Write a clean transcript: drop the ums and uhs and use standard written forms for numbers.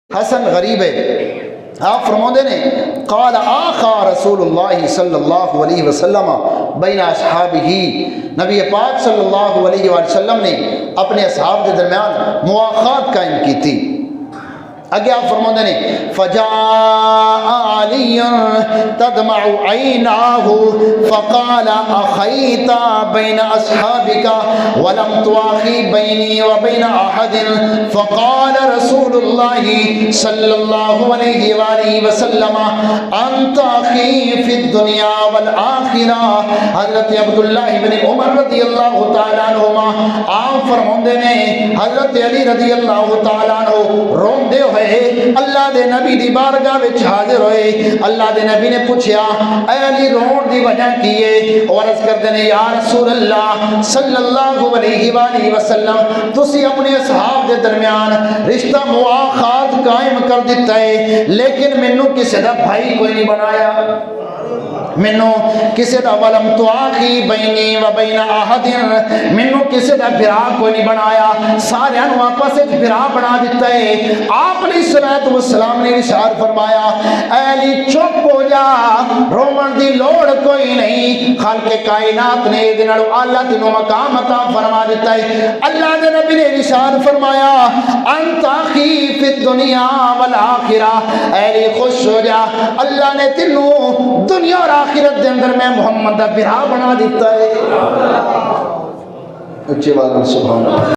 حسن غریب ہے. آپ فرماتے نے قال آخا رسول اللہ صلی اللہ علیہ وسلم بین اصحابہ، نبی پاک صلی اللہ علیہ وآلہ وسلم نے اپنے اصحاب کے درمیان مواخات قائم کی تھی. اگے آپ فرماتے ہیں فجاء علی تدمع عیناہ فقال اخیت بین اصحابک ولم تواخی بینی وبین احد فقال رسول اللہ صلی اللہ علیہ وآلہ وسلم انت اخی فی الدنیا والآخرہ. حضرت عبداللہ بن عمر رضی اللہ تعالیٰ عنہما آپ فرماتے ہیں حضرت علی رضی اللہ تعالیٰ عنہ روندے ہوئے اللہ دے نبی دی بارگاہ وچ حاضر ہوئے. اللہ دے نبی نے پوچھا اے علی رون دی وجہ کی ہے؟ اور عرض کرتے ہیں یا رسول اللہ صلی اللہ علیہ وآلہ وسلم تسی اپنے اصحاب دے درمیان رشتہ مواخات قائم کر دیتا ہے لیکن مینوں کسی دا بھائی کوئی نہیں بنایا، مینوں کسی دا ولم تواخی بینی و بین احد، مینوں کسی دا بھرا کوئی نہیں بنایا، سارے نو آپس وچ بھرا بنا دیتا ہے. آپ علیہ الصلوۃ والسلام نے ارشاد فرمایا اے علی چپ ہو جا، رومن دی لوڑ کوئی نہیں، خالق کائنات نے دے نال اعلی تینوں مقام عطا فرما دیتا ہے. اللہ دے نبی نے ارشاد فرمایا انت اخی فی الدنیا والآخرہ، اے علی خوش ہو جا، اللہ نے تینوں دنیا اور آخرت دے اندر میں محمد دا بھرا بنا دیتا ہے. اچھی بات ہے، سبحان اللہ.